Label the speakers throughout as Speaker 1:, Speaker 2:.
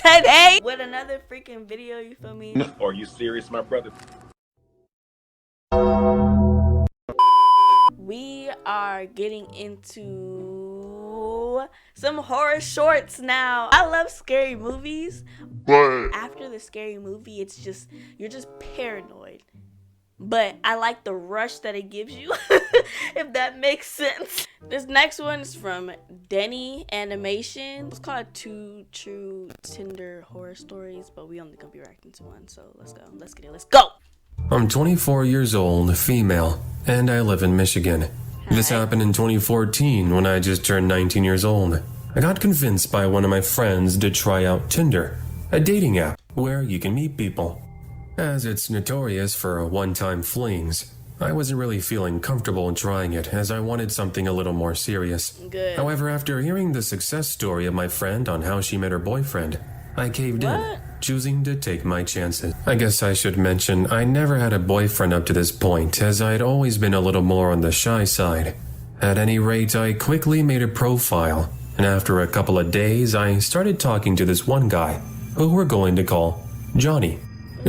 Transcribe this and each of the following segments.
Speaker 1: today with another freaking video, you feel me?
Speaker 2: Are you serious, my brother?
Speaker 1: We are getting into some horror shorts now. I love scary movies, but after the scary movie, it's just, you're just paranoid. But I like the rush that it gives you, if that makes sense. This next one is from Denny Animation. It's called Two True Tinder Horror Stories, but we only gonna be reacting to one, so let's go. Let's get it. Let's go!
Speaker 3: I'm 24 years old, female, and I live in Michigan. This happened in 2014 when I just turned 19 years old. I got convinced by one of my friends to try out Tinder, a dating app where you can meet people. As it's notorious for one-time flings, I wasn't really feeling comfortable in trying it as I wanted something a little more serious.
Speaker 1: Good.
Speaker 3: However, after hearing the success story of my friend on how she met her boyfriend, I caved in, choosing to take my chances. I guess I should mention I never had a boyfriend up to this point, as I'd always been a little more on the shy side. At any rate, I quickly made a profile, and after a couple of days, I started talking to this one guy, who we're going to call Johnny.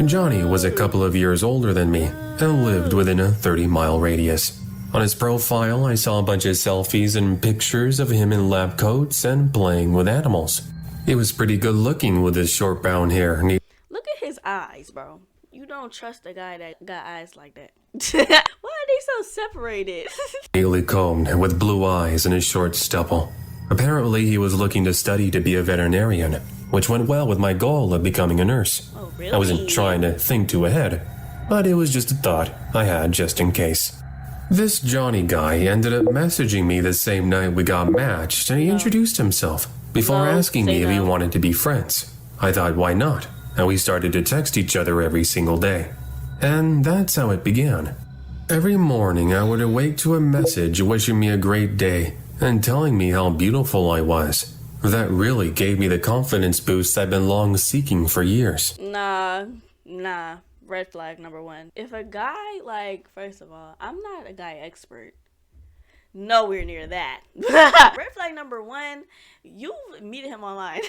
Speaker 3: Johnny was a couple of years older than me, and lived within a 30-mile radius. On his profile, I saw a bunch of selfies and pictures of him in lab coats and playing with animals. He was pretty good looking with his short brown hair.
Speaker 1: Look at his eyes, bro. You don't trust a guy that got eyes like that. Why are they so separated?
Speaker 3: Neatly combed, with blue eyes and a short stubble. Apparently, he was looking to study to be a veterinarian, which went well with my goal of becoming a nurse.
Speaker 1: Oh, really?
Speaker 3: I wasn't trying to think too ahead, but it was just a thought I had just in case. This Johnny guy ended up messaging me the same night we got matched, and he introduced himself before asking me if he wanted to be friends. I thought, why not? And we started to text each other every single day. And that's how it began. Every morning I would awake to a message wishing me a great day and telling me how beautiful I was. That really gave me the confidence boost I've been long seeking for years.
Speaker 1: Nah. Red flag number one. If a guy, like, first of all, I'm not a guy expert. Nowhere near that. Red flag number one, you meet him online.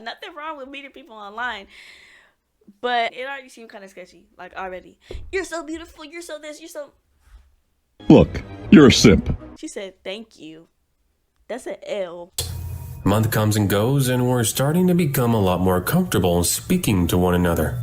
Speaker 1: Nothing wrong with meeting people online. But it already seemed kind of sketchy. Like, already. You're so beautiful. You're so this. You're so...
Speaker 2: Look, you're a simp.
Speaker 1: She said, thank you. That's an L.
Speaker 3: A month comes and goes, and we're starting to become a lot more comfortable speaking to one another.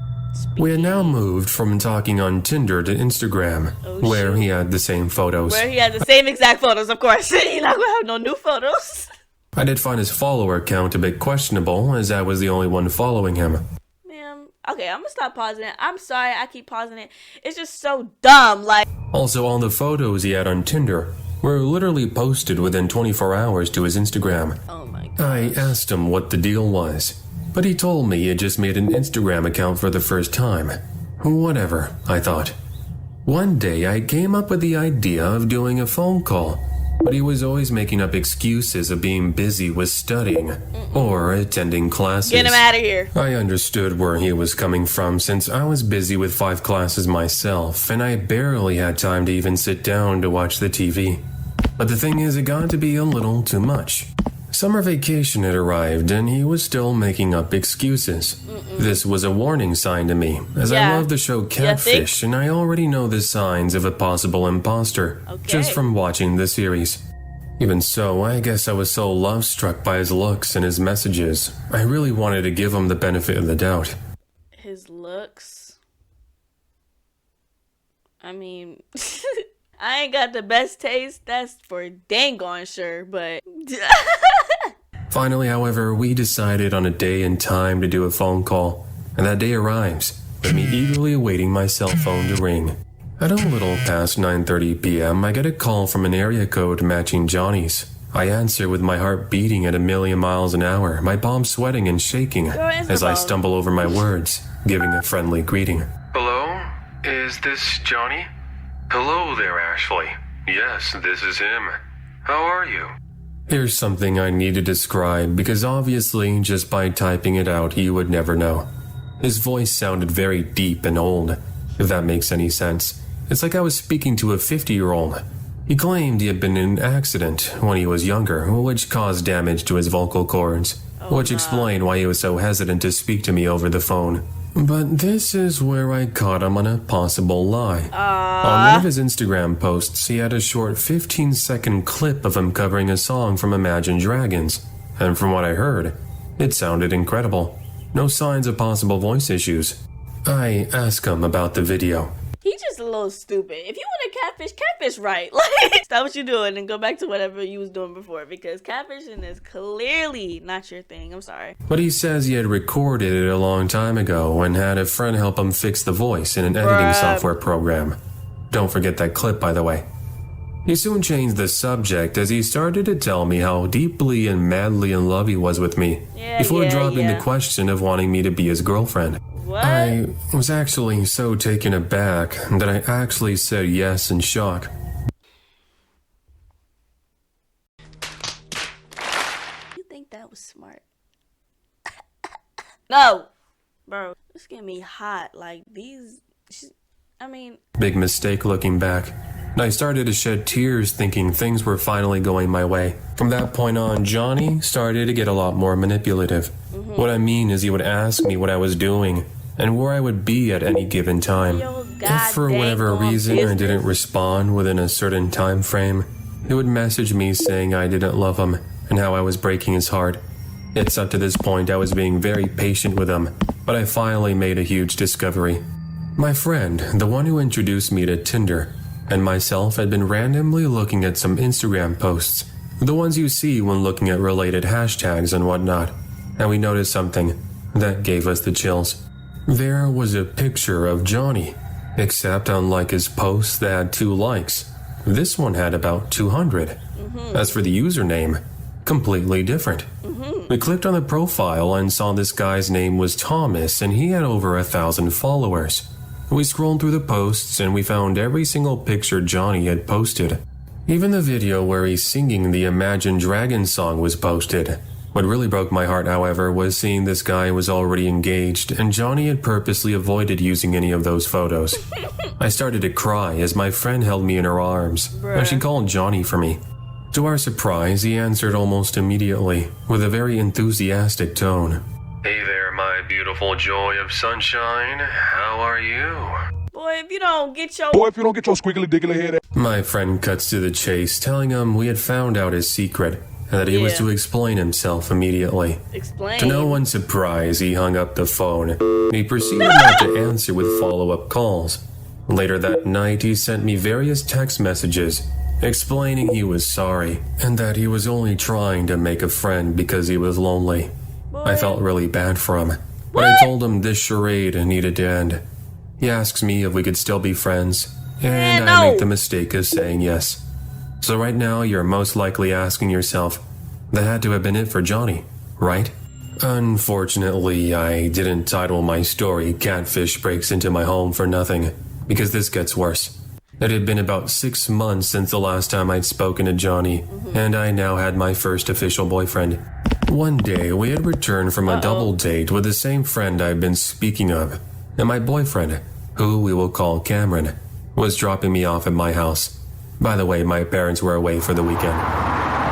Speaker 3: We had now moved from talking on Tinder to Instagram, where he had the same photos.
Speaker 1: Where he had the same exact photos, of course. He's not gonna have no new photos.
Speaker 3: I did find his follower count a bit questionable, as I was the only one following him.
Speaker 1: Ma'am, okay, I'm gonna stop pausing it. I'm sorry, I keep pausing it. It's just so dumb, like...
Speaker 3: Also, all the photos he had on Tinder were literally posted within 24 hours to his Instagram.
Speaker 1: Oh my God.
Speaker 3: I asked him what the deal was, but he told me he had just made an Instagram account for the first time. Whatever, I thought. One day I came up with the idea of doing a phone call, but he was always making up excuses of being busy with studying or attending classes.
Speaker 1: Get him out of here.
Speaker 3: I understood where he was coming from since I was busy with 5 classes myself, and I barely had time to even sit down to watch the TV. But the thing is, it got to be a little too much. Summer vacation had arrived, and he was still making up excuses. This was a warning sign to me, as I love the show Catfish, and I already know the signs of a possible imposter, just from watching the series. Even so, I guess I was so love-struck by his looks and his messages, I really wanted to give him the benefit of the doubt.
Speaker 1: His looks? I mean... I ain't got the best taste, that's for dang on sure, but...
Speaker 3: Finally, however, we decided on a day and time to do a phone call, and that day arrives, with me eagerly awaiting my cell phone to ring. At a little past 9:30 p.m., I get a call from an area code matching Johnny's. I answer with my heart beating at 1,000,000 miles an hour, my palms sweating and shaking as I stumble over my words, giving a friendly greeting. Hello? Is this Johnny? Hello there, Ashley. Yes, this is him. How are you? Here's something I need to describe because obviously, just by typing it out, you would never know. His voice sounded very deep and old, if that makes any sense. It's like I was speaking to a 50-year-old. He claimed he had been in an accident when he was younger, which caused damage to his vocal cords. which explained why he was so hesitant to speak to me over the phone. But this is where I caught him on a possible lie. On one of his Instagram posts, he had a short 15-second clip of him covering a song from Imagine Dragons. And from what I heard, it sounded incredible. No signs of possible voice issues. I asked him about the video.
Speaker 1: He's just a little stupid. If you want to catfish right. Like, stop what you're doing and go back to whatever you was doing before, because catfishing is clearly not your thing. I'm sorry.
Speaker 3: But he says he had recorded it a long time ago and had a friend help him fix the voice in an editing software program. Don't forget that clip, by the way. He soon changed the subject as he started to tell me how deeply and madly in love he was with me, before dropping the question of wanting me to be his girlfriend.
Speaker 1: What?
Speaker 3: I was actually so taken aback that I actually said yes in shock.
Speaker 1: You think that was smart? No! Bro, it's getting me hot. Like,
Speaker 3: Big mistake looking back. And I started to shed tears thinking things were finally going my way. From that point on, Johnny started to get a lot more manipulative. What I mean is he would ask me what I was doing and where I would be at any given time. If for whatever reason I didn't respond within a certain time frame, he would message me saying I didn't love him and how I was breaking his heart. It's up to this point I was being very patient with him, but I finally made a huge discovery. My friend, the one who introduced me to Tinder, and myself had been randomly looking at some Instagram posts, the ones you see when looking at related hashtags and whatnot, and we noticed something that gave us the chills. There was a picture of Johnny, except unlike his posts that had 2 likes, this one had about 200. As for the username, completely different. We clicked on the profile and saw this guy's name was Thomas and he had over 1,000 followers. We scrolled through the posts and we found every single picture Johnny had posted. Even the video where he's singing the Imagine Dragons song was posted. What really broke my heart, however, was seeing this guy was already engaged and Johnny had purposely avoided using any of those photos. I started to cry as my friend held me in her arms and she called Johnny for me. To our surprise, he answered almost immediately with a very enthusiastic tone. Hey there, my beautiful joy of sunshine. How are you?
Speaker 1: Boy, if you don't get your
Speaker 2: squiggly diggly head.
Speaker 3: My friend cuts to the chase, telling him we had found out his secret and that he was to explain himself immediately.
Speaker 1: Explain.
Speaker 3: To no one's surprise, he hung up the phone and he proceeded not to answer with follow-up calls. Later that night, he sent me various text messages explaining he was sorry and that he was only trying to make a friend because he was lonely. I felt really bad for him, but I told him this charade needed to end. He asks me if we could still be friends, and I make the mistake of saying yes. So right now, you're most likely asking yourself, that had to have been it for Johnny, right? Unfortunately, I didn't title my story Catfish Breaks Into My Home for nothing, because this gets worse. It had been about 6 months since the last time I'd spoken to Johnny, and I now had my first official boyfriend. One day, we had returned from a double date with the same friend I'd been speaking of, and my boyfriend, who we will call Cameron, was dropping me off at my house. By the way, my parents were away for the weekend.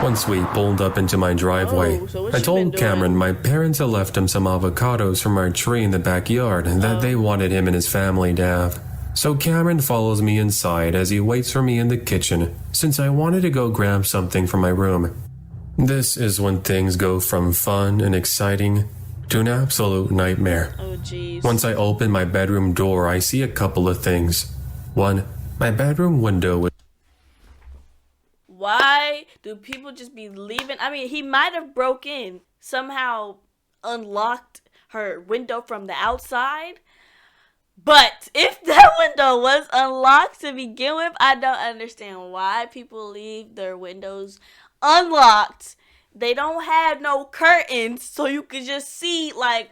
Speaker 3: Once we pulled up into my driveway, I told Cameron my parents had left him some avocados from our tree in the backyard that they wanted him and his family to have. So Cameron follows me inside as he waits for me in the kitchen since I wanted to go grab something from my room. This is when things go from fun and exciting to an absolute nightmare.
Speaker 1: Oh, jeez.
Speaker 3: Once I open my bedroom door, I see a couple of things. One, my bedroom window was...
Speaker 1: Why do people just be leaving? I mean, he might have broke in, somehow unlocked her window from the outside. But if that window was unlocked to begin with, I don't understand why people leave their windows unlocked. They don't have no curtains, so you could just see, like,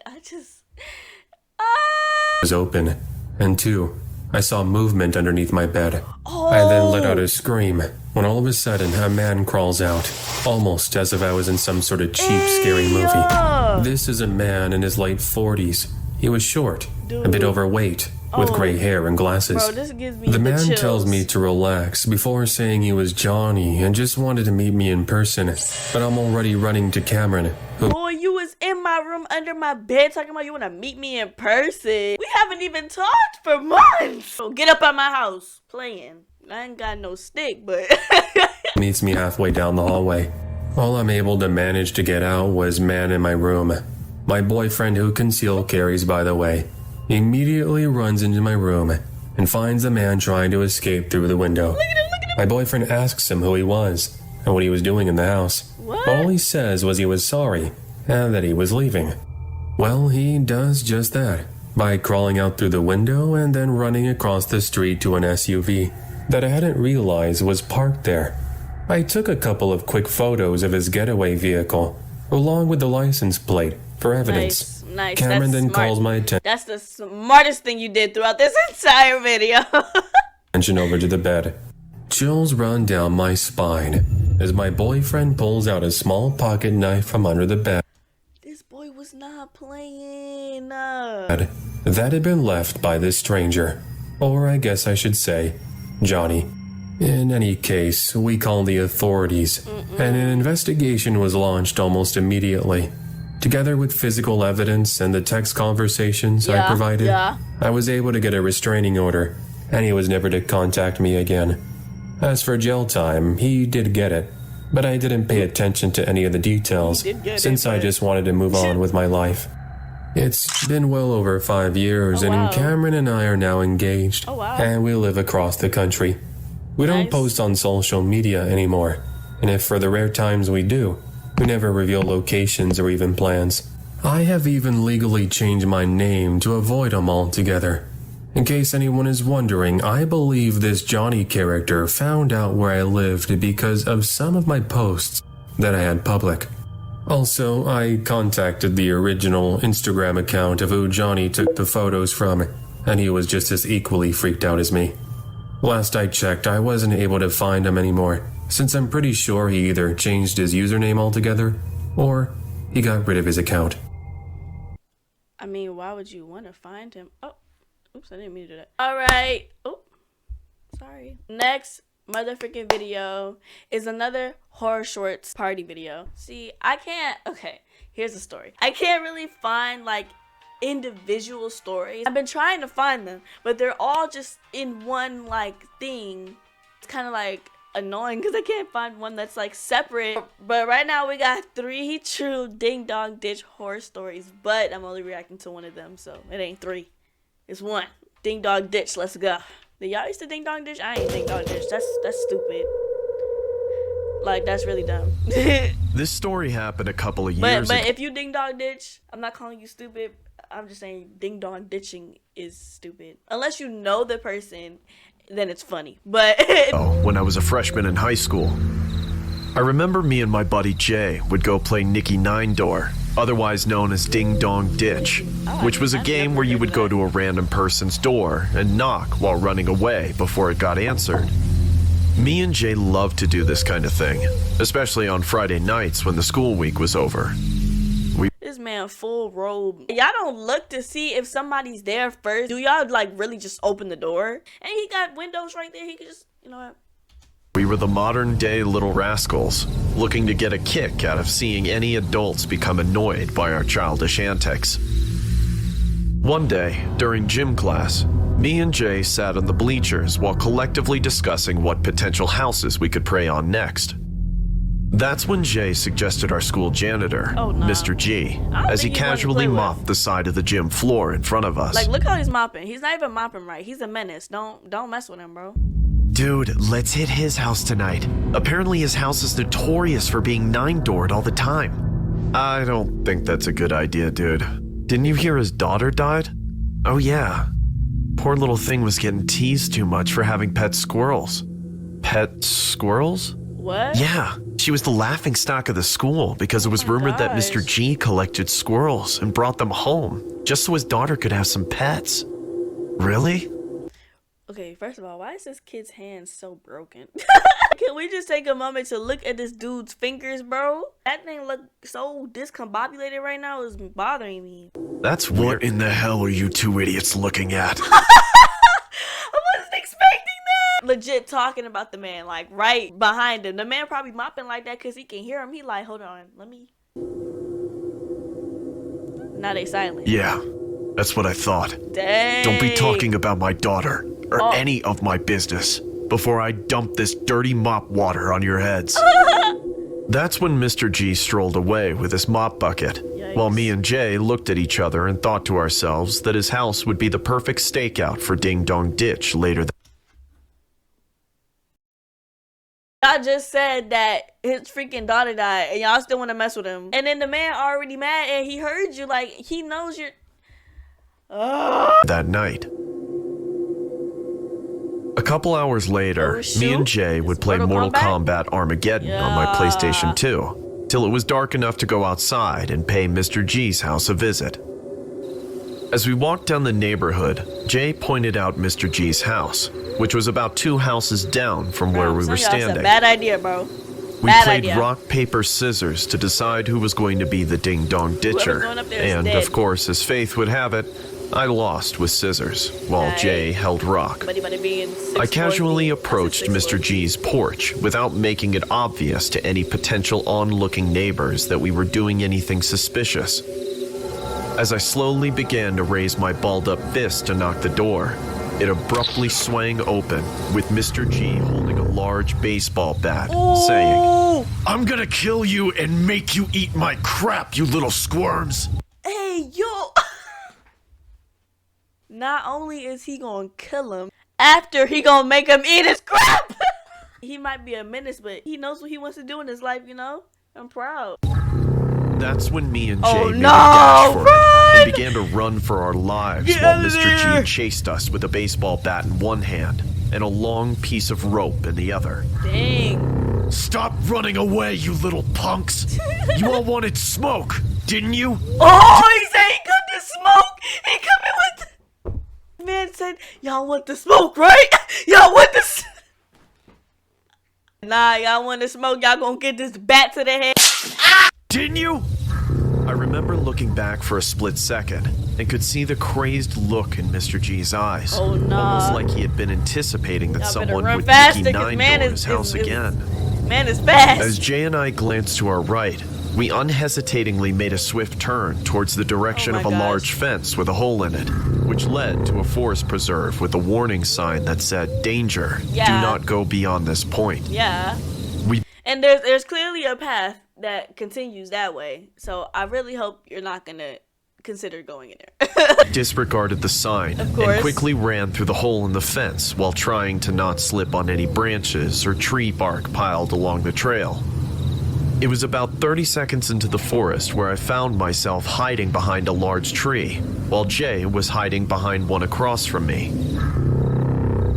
Speaker 3: was open. And 2, I saw movement underneath my bed. I then let out a scream when all of a sudden a man crawls out, almost as if I was in some sort of cheap, scary movie. This is a man in his late 40s. He was short, a bit overweight, with gray hair and glasses.
Speaker 1: Bro, this gives me
Speaker 3: the man
Speaker 1: chills.
Speaker 3: tells me to relax before saying he was Johnny and just wanted to meet me in person, but I'm already running to Cameron, who...
Speaker 1: Boy, you was my room under my bed talking about you want to meet me in person. We haven't even talked for months. So get up out my house playing. I ain't got no stick, but
Speaker 3: meets me halfway down the hallway. All I'm able to manage to get out was man in my room. My boyfriend, who concealed carries by the way, immediately runs into my room and finds the man trying to escape through the window.
Speaker 1: Look at him.
Speaker 3: My boyfriend asks him who he was and what he was doing in the house.
Speaker 1: What?
Speaker 3: All he says was he was sorry and that he was leaving. Well, he does just that by crawling out through the window and then running across the street to an SUV that I hadn't realized was parked there. I took a couple of quick photos of his getaway vehicle along with the license plate for evidence.
Speaker 1: Nice.
Speaker 3: Cameron
Speaker 1: That's
Speaker 3: then
Speaker 1: smart.
Speaker 3: calls my attention.
Speaker 1: That's the smartest thing you did throughout this entire video.
Speaker 3: Over to the bed. Chills run down my spine as my boyfriend pulls out a small pocket knife from under the bed.
Speaker 1: This boy was not playing.
Speaker 3: That had been left by this stranger. Or I guess I should say, Johnny. In any case, we called the authorities, and an investigation was launched almost immediately. Together with physical evidence and the text conversations I provided, I was able to get a restraining order, and he was never to contact me again. As for jail time, he did get it, but I didn't pay attention to any of the details, since I just wanted to move on with my life. It's been well over 5 years, and Cameron and I are now engaged, and we live across the country. We don't post on social media anymore, and if for the rare times we do, we never reveal locations or even plans. I have even legally changed my name to avoid them altogether. In case anyone is wondering, I believe this Johnny character found out where I lived because of some of my posts that I had public. Also, I contacted the original Instagram account of who Johnny took the photos from, and he was just as equally freaked out as me. Last I checked, I wasn't able to find him anymore, since I'm pretty sure he either changed his username altogether, or he got rid of his account.
Speaker 1: I mean, why would you want to find him? Oh, oops, I didn't mean to do that. Alright. Oh, sorry. Next motherfucking video is another horror shorts party video. See, okay, here's the story. I can't really find, like, individual stories. I've been trying to find them, but they're all just in one like thing. It's kind of like annoying because I can't find one that's like separate. But right now we got 3 true ding dong ditch horror stories, but I'm only reacting to one of them, so it ain't 3, it's 1. Ding dong ditch, let's go. Did y'all used to ding dong ditch? I ain't ding dong ditch. That's stupid. Like, that's really dumb.
Speaker 4: This story happened a couple of years ago.
Speaker 1: But if you ding dong ditch, I'm not calling you stupid. I'm just saying ding dong ditching is stupid. Unless you know the person, then it's funny. But
Speaker 4: when I was a freshman in high school, I remember me and my buddy Jay would go play Nicky Nine Door, otherwise known as Ding Dong Ditch, which was a game where you would go to a random person's door and knock while running away before it got answered. Me and Jay loved to do this kind of thing, especially on Friday nights when the school week was over.
Speaker 1: This man full robe. Y'all don't look to see if somebody's there first. Do y'all like really just open the door? And he got windows right there. He could just, you know what?
Speaker 4: We were the modern day little rascals, looking to get a kick out of seeing any adults become annoyed by our childish antics. One day, during gym class, me and Jay sat on the bleachers while collectively discussing what potential houses we could prey on next. That's when Jay suggested our school janitor, Mr. G, as he casually mopped the side of the gym floor in front of us.
Speaker 1: Like, look how he's mopping. He's not even mopping right. He's a menace. Don't mess with him, bro.
Speaker 4: Dude, let's hit his house tonight. Apparently his house is notorious for being nine-doored all the time. I don't think that's a good idea, dude. Didn't you hear his daughter died? Oh yeah. Poor little thing was getting teased too much for having pet squirrels. Pet squirrels?
Speaker 1: What?
Speaker 4: Yeah, she was the laughingstock of the school because it was rumored that Mr. G collected squirrels and brought them home just so his daughter could have some pets. Really?
Speaker 1: Okay, first of all, why is this kid's hand so broken? Can we just take a moment to look at this dude's fingers, bro? That thing look so discombobulated right now. Is bothering me.
Speaker 4: That's what in the hell are you two idiots looking at?
Speaker 1: I wasn't expecting that. Legit talking about the man, like right behind him. The man probably mopping like that because he can hear him. He like, hold on, let me. Now they silent.
Speaker 4: Yeah, that's what I thought.
Speaker 1: Dang.
Speaker 4: Don't be talking about my daughter or any of my business before I dump this dirty mop water on your heads. That's when Mr. G strolled away with his mop bucket, while me and Jay looked at each other and thought to ourselves that his house would be the perfect stakeout for Ding Dong Ditch later that.
Speaker 1: Y'all just said that his freaking daughter died and y'all still want to mess with him. And then the man already mad and he heard you, like, he knows you're...
Speaker 4: that night. A couple hours later, me and Jay would play Mortal Kombat Armageddon on my PlayStation 2, till it was dark enough to go outside and pay Mr. G's house a visit. As we walked down the neighborhood, Jay pointed out Mr. G's house, which was about 2 houses down from where we were standing.
Speaker 1: That's a bad idea, bro.
Speaker 4: We played rock, paper, scissors to decide who was going to be the Ding Dong Ditcher. And of course, as fate would have it, I lost with scissors, while Jay held rock. I casually approached Mr. G's porch without making it obvious to any potential onlooking neighbors that we were doing anything suspicious. As I slowly began to raise my balled-up fist to knock the door, it abruptly swang open, with Mr. G holding a large baseball bat, saying, "I'm gonna kill you and make you eat my crap, you little squirms!"
Speaker 1: Hey, yo! Not only is he gonna kill him, after he gonna make him eat his crap! He might be a menace, but he knows what he wants to do in his life, you know? I'm proud.
Speaker 4: That's when me and Jay made a dash for it and began to run for our lives while Mr. G chased us with a baseball bat in one hand and a long piece of rope in the other.
Speaker 1: Dang.
Speaker 4: Stop running away, you little punks! You all wanted smoke, didn't you?
Speaker 1: Oh, he said he got the smoke! He coming with the... Man said, y'all want the smoke, right? Y'all want the... Nah, y'all want the smoke, y'all gonna get this bat to the head.
Speaker 4: Didn't you? I remember looking back for a split second and could see the crazed look in Mr. G's eyes.
Speaker 1: Oh, nah.
Speaker 4: Almost like he had been anticipating that someone would
Speaker 1: faster,
Speaker 4: Mickey Nine door his house again.
Speaker 1: Man is fast.
Speaker 4: As Jay and I glanced to our right, we unhesitatingly made a swift turn towards the direction of a large fence with a hole in it, which led to a forest preserve with a warning sign that said, "Danger, do not go beyond this point."
Speaker 1: Yeah. And there's clearly a path that continues that way. So I really hope you're not gonna consider going in there.
Speaker 4: Disregarded the sign and quickly ran through the hole in the fence while trying to not slip on any branches or tree bark piled along the trail. It was about 30 seconds into the forest where I found myself hiding behind a large tree, while Jay was hiding behind one across from me.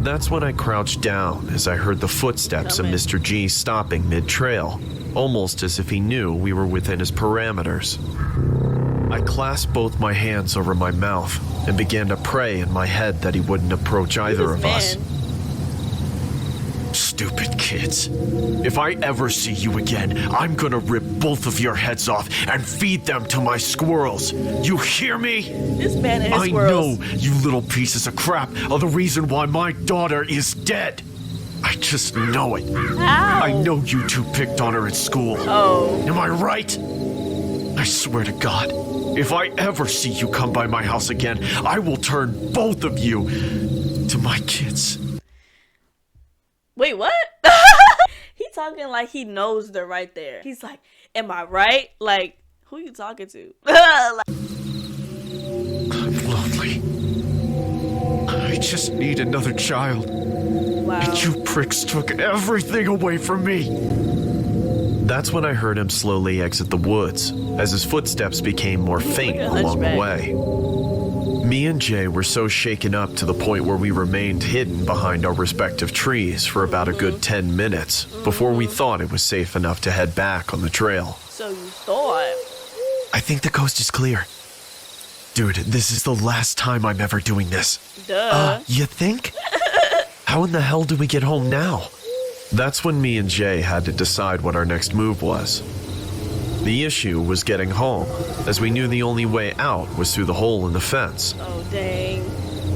Speaker 4: That's when I crouched down as I heard the footsteps of Mr. G stopping mid-trail, almost as if he knew we were within his parameters. I clasped both my hands over my mouth and began to pray in my head that he wouldn't approach either of us. Stupid kids. If I ever see you again, I'm gonna rip both of your heads off and feed them to my squirrels. You hear me?
Speaker 1: This man and his squirrels.
Speaker 4: I know you little pieces of crap are the reason why my daughter is dead. I just know it.
Speaker 1: How?
Speaker 4: I know you two picked on her at school.
Speaker 1: Oh.
Speaker 4: Am I right? I swear to God, if I ever see you come by my house again, I will turn both of you to my kids.
Speaker 1: Wait, what? He talking like he knows they're right there. He's like, am I right? Like, who you talking to?
Speaker 4: I'm lonely. I just need another child.
Speaker 1: Wow.
Speaker 4: And you pricks took everything away from me. That's when I heard him slowly exit the woods, as his footsteps became more faint along the way. Me and Jay were so shaken up to the point where we remained hidden behind our respective trees for about a good 10 minutes before we thought it was safe enough to head back on the trail.
Speaker 1: So you thought?
Speaker 4: I think the coast is clear. Dude, this is the last time I'm ever doing this.
Speaker 1: Duh.
Speaker 4: You think? How in the hell do we get home now? That's when me and Jay had to decide what our next move was. The issue was getting home, as we knew the only way out was through the hole in the fence.
Speaker 1: Oh, dang.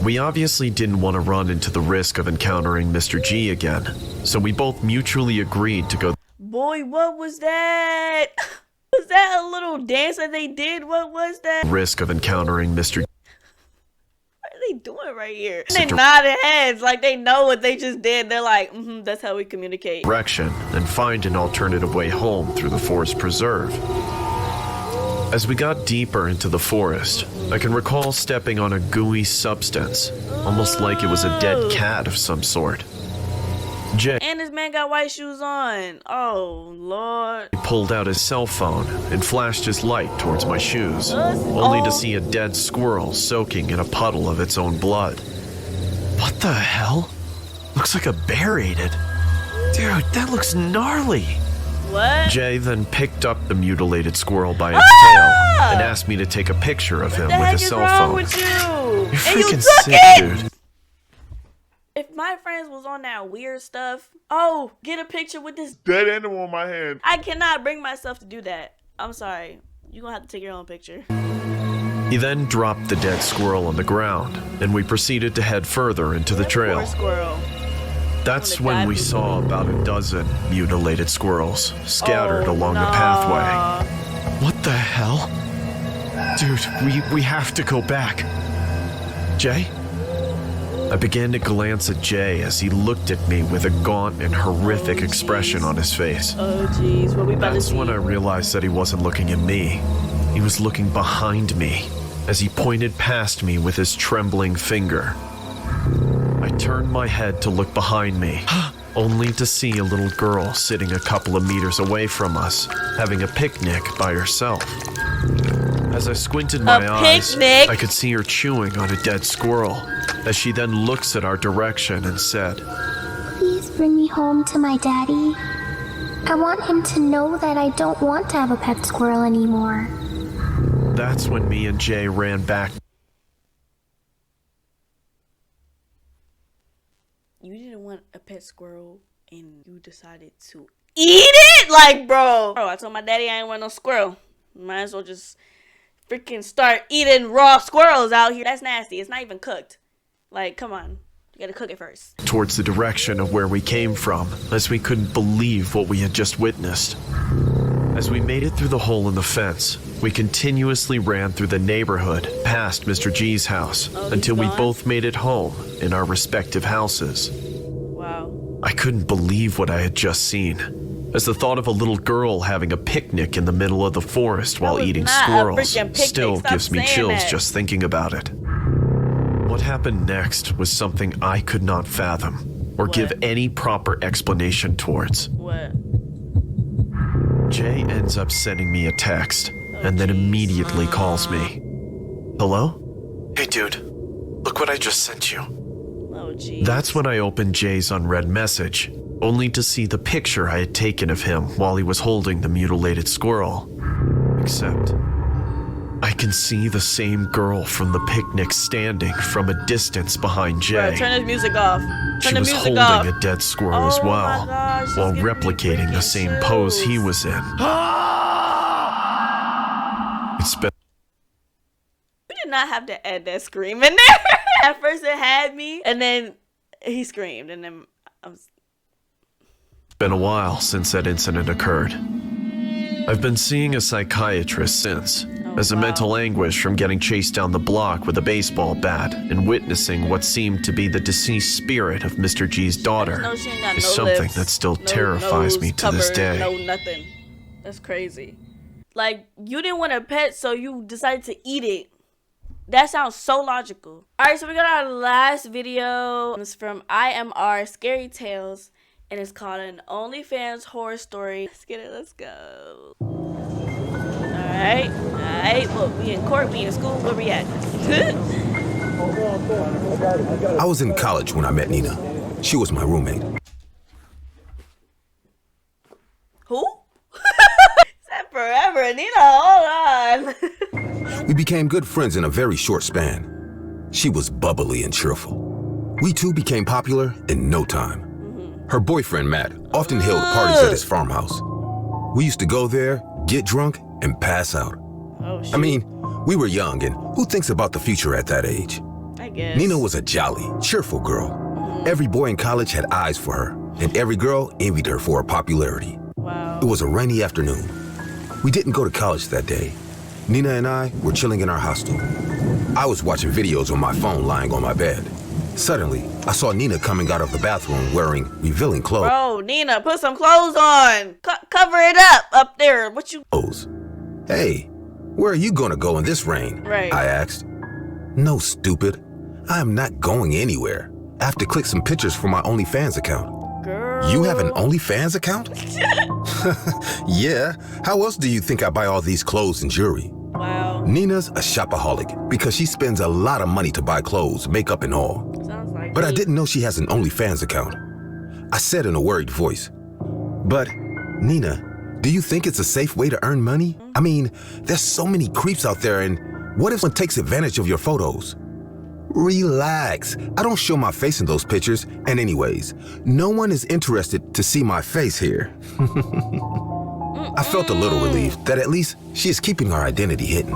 Speaker 4: We obviously didn't want to run into the risk of encountering Mr. G again, so we both mutually agreed to go.
Speaker 1: Boy, what was that? What was Was that a little dance that they did? What was that?
Speaker 4: Risk of encountering Mr.
Speaker 1: What are they doing right here? They nodded heads like they know what they just did. They're like, that's how we communicate.
Speaker 4: Direction and find an alternative way home through the forest preserve. As we got deeper into the forest, I can recall stepping on a gooey substance, almost like it was a dead cat of some sort. Jay
Speaker 1: And this man got white shoes on. Oh, Lord.
Speaker 4: pulled out his cell phone and flashed his light towards my shoes, only to see a dead squirrel soaking in a puddle of its own blood. What the hell? Looks like a bear ate it. Dude, that looks gnarly.
Speaker 1: What?
Speaker 4: Jay then picked up the mutilated squirrel by its tail and asked me to take a picture of him
Speaker 1: What the
Speaker 4: with
Speaker 1: heck
Speaker 4: his
Speaker 1: is
Speaker 4: cell
Speaker 1: wrong
Speaker 4: phone.
Speaker 1: with you?
Speaker 4: You're
Speaker 1: And you
Speaker 4: freaking
Speaker 1: took
Speaker 4: sick,
Speaker 1: it!
Speaker 4: dude.
Speaker 1: If my friends was on that weird stuff, oh, get a picture with this
Speaker 5: Dead animal in my hand.
Speaker 1: I cannot bring myself to do that. I'm sorry. You're gonna have to take your own picture.
Speaker 4: He then dropped the dead squirrel on the ground, and we proceeded to head further into the trail.
Speaker 1: Poor squirrel.
Speaker 4: That's when we saw about a dozen mutilated squirrels scattered along the pathway. What the hell? Dude, we have to go back. Jay? I began to glance at Jay as he looked at me with a gaunt and horrific expression on his face.
Speaker 1: Oh, jeez. What we about
Speaker 4: That's
Speaker 1: to see?
Speaker 4: when I realized that he wasn't looking at me. He was looking behind me as he pointed past me with his trembling finger. I turned my head to look behind me, only to see a little girl sitting a couple of meters away from us, having a picnic by herself. As I squinted my eyes,
Speaker 1: picnic?
Speaker 4: I could see her chewing on a dead squirrel, as she then looks at our direction and said,
Speaker 6: Please bring me home to my daddy. I want him to know that I don't want to have a pet squirrel anymore.
Speaker 4: That's when me and Jay ran back.
Speaker 1: You didn't want a pet squirrel and you decided to eat it? Like, bro, I told my daddy I ain't want no squirrel. Might as well just freaking start eating raw squirrels out here. That's nasty. It's not even cooked. Like, come on. You gotta cook it first.
Speaker 4: Towards the direction of where we came from, as we couldn't believe what we had just witnessed. As we made it through the hole in the fence, we continuously ran through the neighborhood past Mr. G's house until we both made it home in our respective houses.
Speaker 1: Wow.
Speaker 4: I couldn't believe what I had just seen, as the thought of a little girl having a picnic in the middle of the forest while
Speaker 1: was
Speaker 4: eating
Speaker 1: not a
Speaker 4: squirrels
Speaker 1: freaking picnic.
Speaker 4: still
Speaker 1: Stop
Speaker 4: gives me
Speaker 1: saying
Speaker 4: chills
Speaker 1: that.
Speaker 4: just thinking about it. What happened next was something I could not fathom or give any proper explanation towards.
Speaker 1: What?
Speaker 4: Jay ends up sending me a text and then immediately calls me. Hello? Hey dude, look what I just sent you.
Speaker 1: Oh, jeez.
Speaker 4: That's when I opened Jay's unread message, only to see the picture I had taken of him while he was holding the mutilated squirrel. Except, I can see the same girl from the picnic standing from a distance behind Jay.
Speaker 1: Bro, turn his music off. Turn
Speaker 4: She
Speaker 1: the
Speaker 4: was
Speaker 1: music
Speaker 4: holding
Speaker 1: off.
Speaker 4: a dead squirrel as
Speaker 1: Oh my
Speaker 4: well,
Speaker 1: gosh, she's
Speaker 4: while
Speaker 1: giving me
Speaker 4: replicating the
Speaker 1: freaking
Speaker 4: same pose he
Speaker 1: chills.
Speaker 4: was in. It's been
Speaker 1: You did not have to add that scream in there. At first it had me, and then he screamed, and then I was...
Speaker 4: been a while since that incident occurred. I've been seeing a psychiatrist since, as a mental anguish from getting chased down the block with a baseball bat and witnessing what seemed to be the deceased spirit of Mr. G's daughter
Speaker 1: No, she ain't got
Speaker 4: is
Speaker 1: no
Speaker 4: something
Speaker 1: lips,
Speaker 4: that still
Speaker 1: no
Speaker 4: terrifies
Speaker 1: nose
Speaker 4: me to this
Speaker 1: covered,
Speaker 4: day.
Speaker 1: No nothing. That's crazy. Like, you didn't want a pet, so you decided to eat it. That sounds so logical. Alright, so we got our last video. It's from IMR Scary Tales, and it's called an OnlyFans horror story. Let's get it, let's go. Alright, well, we in court, we in school, where we at?
Speaker 7: I was in college when I met Nina. She was my roommate.
Speaker 1: Who? Said forever, Nina, hold on.
Speaker 7: We became good friends in a very short span. She was bubbly and cheerful. We two became popular in no time. Her boyfriend, Matt, often held parties at his farmhouse. We used to go there, get drunk, and pass out.
Speaker 1: Oh, shit.
Speaker 7: I mean, we were young, and who thinks about the future at that age?
Speaker 1: I guess.
Speaker 7: Nina was a jolly, cheerful girl. Every boy in college had eyes for her, and every girl envied her for her popularity.
Speaker 1: Wow.
Speaker 7: It was a rainy afternoon. We didn't go to college that day. Nina and I were chilling in our hostel. I was watching videos on my phone lying on my bed. Suddenly, I saw Nina coming out of the bathroom wearing revealing clothes.
Speaker 1: Bro, Nina, put some clothes on. Cover it up there. What you...
Speaker 7: Hey, where are you gonna go in this rain?
Speaker 1: Right.
Speaker 7: I asked. No, stupid. I am not going anywhere. I have to click some pictures for my Onlyfans account.
Speaker 1: Girl.
Speaker 7: You have an Onlyfans account? Yeah. How else do you think I buy all these clothes and jewelry?
Speaker 1: Wow.
Speaker 7: Nina's a shopaholic because she spends a lot of money to buy clothes, makeup, and all.
Speaker 1: Sounds like
Speaker 7: But
Speaker 1: me.
Speaker 7: I didn't know she has an OnlyFans account. I said in a worried voice, but Nina, do you think it's a safe way to earn money? I mean, there's so many creeps out there, and what if someone takes advantage of your photos? Relax. I don't show my face in those pictures, and anyways, no one is interested to see my face here. I felt a little relieved that at least she is keeping her identity hidden.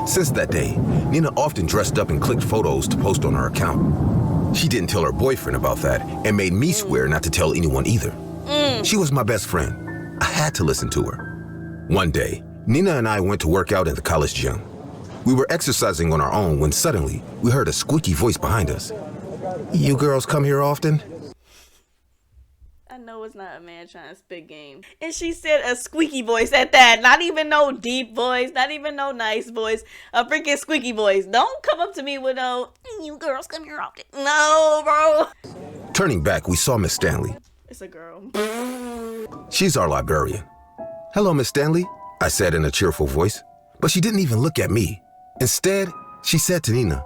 Speaker 7: Since that day, Nina often dressed up and clicked photos to post on her account. She didn't tell her boyfriend about that and made me swear not to tell anyone either. She was my best friend. I had to listen to her. One day, Nina and I went to work out in the college gym. We were exercising on our own when suddenly we heard a squeaky voice behind us. You girls come here often?
Speaker 1: I know it's not a man trying to spit game. And she said a squeaky voice at that. Not even no deep voice. Not even no nice voice. A freaking squeaky voice. Don't come up to me with no, you girls come here often. No, bro.
Speaker 7: Turning back, we saw Miss Stanley.
Speaker 1: It's a girl.
Speaker 7: She's our librarian. Hello, Miss Stanley, I said in a cheerful voice. But she didn't even look at me. Instead, she said to Nina,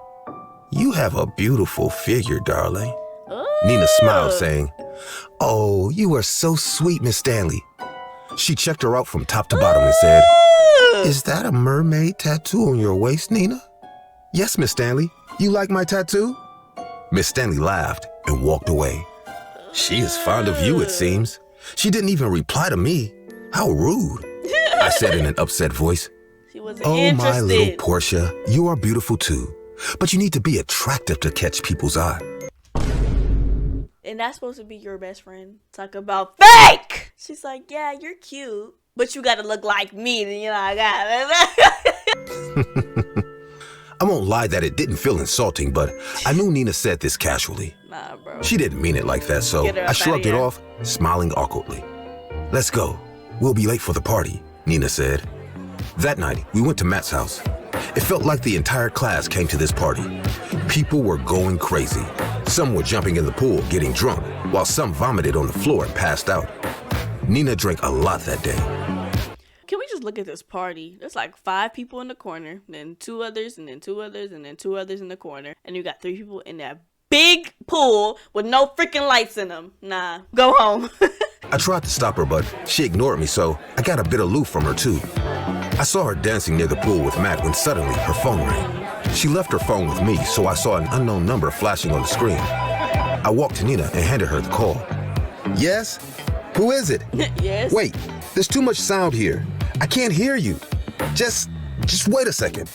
Speaker 7: you have a beautiful figure, darling.
Speaker 1: Ooh.
Speaker 7: Nina smiled, saying, oh, you are so sweet, Miss Stanley. She checked her out from top to bottom and said, is that a mermaid tattoo on your waist, Nina? Yes, Miss Stanley. You like my tattoo? Miss Stanley laughed and walked away. She is fond of you, it seems. She didn't even reply to me. How rude, I said in an upset voice.
Speaker 1: She wasn't
Speaker 7: Oh,
Speaker 1: interested.
Speaker 7: my little Portia, you are beautiful too. But you need to be attractive to catch people's eye.
Speaker 1: And that's supposed to be your best friend. Talk about fake! She's like, yeah, you're cute. But you gotta look like me. And you know, I got
Speaker 7: I won't lie that it didn't feel insulting, but I knew Nina said this casually.
Speaker 1: Nah, bro.
Speaker 7: She didn't mean it like that, so
Speaker 1: Get her up
Speaker 7: I shrugged it
Speaker 1: outta here.
Speaker 7: off, smiling awkwardly. Let's go. We'll be late for the party, Nina said. That night, we went to Matt's house. It felt like the entire class came to this party. People were going crazy. Some were jumping in the pool, getting drunk, while some vomited on the floor and passed out. Nina drank a lot that day.
Speaker 1: Can we just look at this party? There's like 5 people in the corner, then 2 others, and then 2 others, and then 2 others in the corner. And you got 3 people in that big pool with no freaking lights in them. Nah, go home.
Speaker 7: I tried to stop her, but she ignored me, so I got a bit aloof from her too. I saw her dancing near the pool with Matt when suddenly her phone rang. She left her phone with me, so I saw an unknown number flashing on the screen. I walked to Nina and handed her the call. Yes? Who is it?
Speaker 1: Yes.
Speaker 7: Wait, there's too much sound here. I can't hear you. Just wait a second.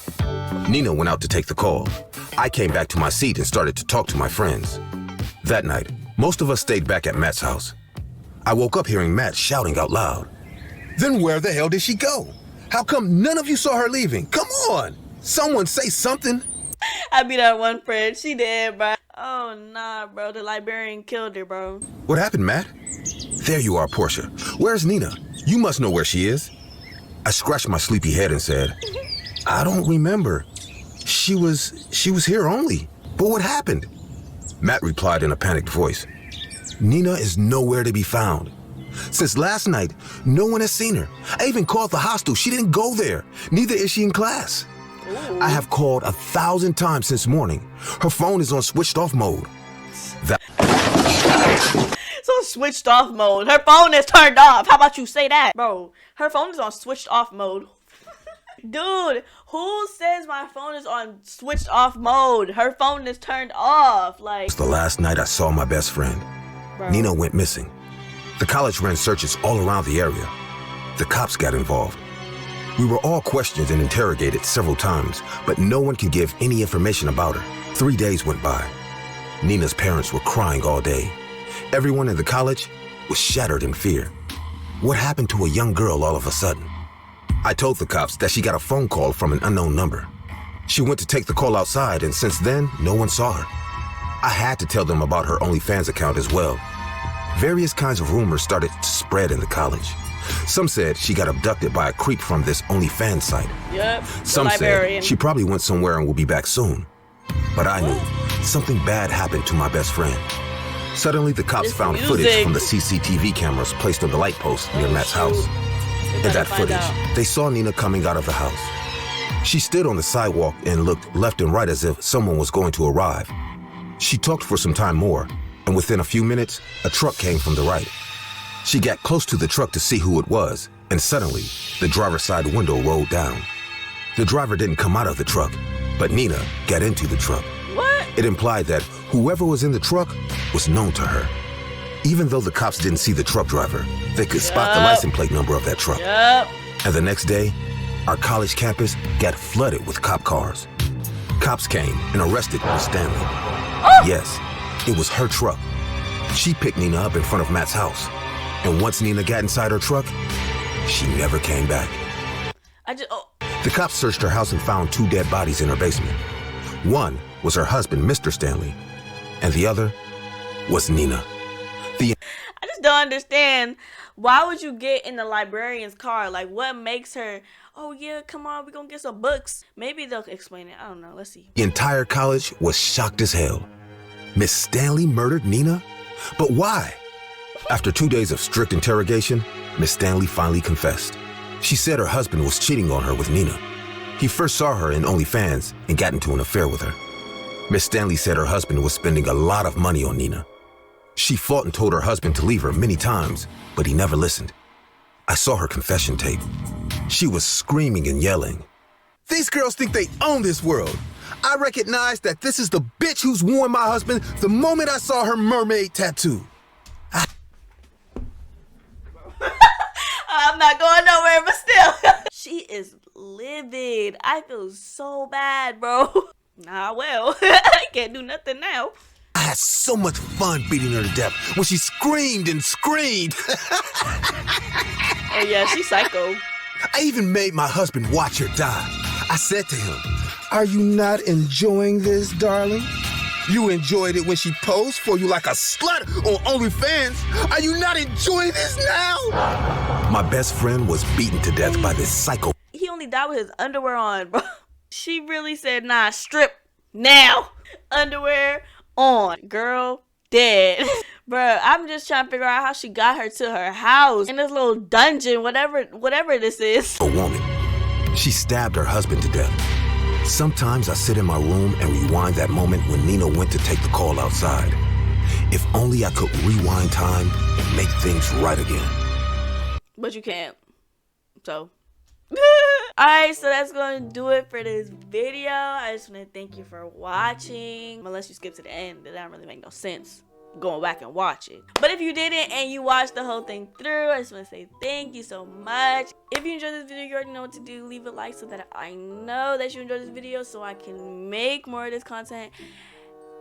Speaker 7: Nina went out to take the call. I came back to my seat and started to talk to my friends. That night, most of us stayed back at Matt's house. I woke up hearing Matt shouting out loud. Then where the hell did she go? How come none of you saw her leaving? Come on! Someone say something!
Speaker 1: I be that one friend. She did, bro. Oh, nah, bro. The librarian killed her, bro.
Speaker 7: What happened, Matt? There you are, Portia. Where's Nina? You must know where she is. I scratched my sleepy head and said, I don't remember. She was here only. But what happened? Matt replied in a panicked voice. Nina is nowhere to be found. Since last night, no one has seen her. I even called the hostel. She didn't go there. Neither is she in class.
Speaker 1: Ooh.
Speaker 7: I have called 1,000 times since morning. Her phone is on switched off mode.
Speaker 1: It's on switched off mode. Her phone is turned off. How about you say that? Bro, her phone is on switched off mode. Dude, who says my phone is on switched off mode? Her phone is turned off. Like,
Speaker 7: It's the last night I saw my best friend.
Speaker 1: bro.
Speaker 7: Nina went missing. The college ran searches all around the area. The cops got involved. We were all questioned and interrogated several times, but no one could give any information about her. 3 days went by. Nina's parents were crying all day. Everyone in the college was shattered in fear. What happened to a young girl all of a sudden? I told the cops that she got a phone call from an unknown number. She went to take the call outside, and since then, no one saw her. I had to tell them about her OnlyFans account as well. Various kinds of rumors started to spread in the college. Some said she got abducted by a creep from this OnlyFans site.
Speaker 1: Yep.
Speaker 7: Some said she probably went somewhere and will be back soon. But I knew something bad happened to my best friend. Suddenly, the cops found footage from the CCTV cameras placed on the light post near Matt's house. In that footage, they saw Nina coming out of the house. She stood on the sidewalk and looked left and right as if someone was going to arrive. She talked for some time more, and within a few minutes, a truck came from the right. She got close to the truck to see who it was, and suddenly, the driver's side window rolled down. The driver didn't come out of the truck, but Nina got into the truck.
Speaker 1: What?
Speaker 7: It implied that whoever was in the truck was known to her. Even though the cops didn't see the truck driver, they could spot the license plate number of that truck. And the next day, our college campus got flooded with cop cars. Cops came and arrested Miss Stanley. Yes, it was her truck. She picked Nina up in front of Matt's house. And once Nina got inside her truck, she never came back. The cops searched her house and found 2 dead bodies in her basement. One was her husband, Mr. Stanley, and the other was Nina.
Speaker 1: I just don't understand. Why would you get in the librarian's car? Like, what makes her, oh yeah, come on, we're gonna get some books. Maybe they'll explain it. I don't know. Let's see.
Speaker 7: The entire college was shocked as hell. Miss Stanley murdered Nina? But why? After 2 days of strict interrogation, Miss Stanley finally confessed. She said her husband was cheating on her with Nina. He first saw her in OnlyFans and got into an affair with her. Miss Stanley said her husband was spending a lot of money on Nina. She fought and told her husband to leave her many times, but he never listened. I saw her confession tape. She was screaming and yelling. These girls think they own this world. I recognized that this is the bitch who's worn my husband the moment I saw her mermaid tattoo.
Speaker 1: I'm not going nowhere, but still. She is livid. I feel so bad, bro. Nah, well, I can't do nothing now.
Speaker 7: I had so much fun beating her to death when she screamed and screamed.
Speaker 1: Oh yeah, she's psycho.
Speaker 7: I even made my husband watch her die. I said to him, "Are you not enjoying this, darling? You enjoyed it when she posed for you like a slut on OnlyFans. Are you not enjoying this now?" My best friend was beaten to death by this psycho.
Speaker 1: He only died with his underwear on, bro. She really said, nah, strip now. Underwear on. Girl, dead. Bro, I'm just trying to figure out how she got her to her house in this little dungeon, whatever this is.
Speaker 7: A woman. She stabbed her husband to death. Sometimes I sit in my room and rewind that moment when Nina went to take the call outside. If only I could rewind time and make things right again.
Speaker 1: But you can't. So. Alright, so that's going to do it for this video. I just want to thank you for watching. Unless you skip to the end, that doesn't really make no sense going back and watch it. But if you didn't and you watched the whole thing through, I just want to say thank you so much. If you enjoyed this video, you already know what to do. Leave a like so that I know that you enjoyed this video so I can make more of this content.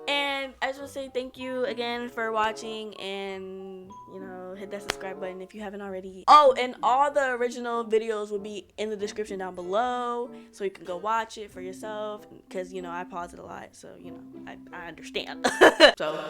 Speaker 1: And I just want to say thank you again for watching, and you know, hit that subscribe button if you haven't already. Oh, and all the original videos will be in the description down below, so you can go watch it for yourself, because you know I pause it a lot, so you know I understand. So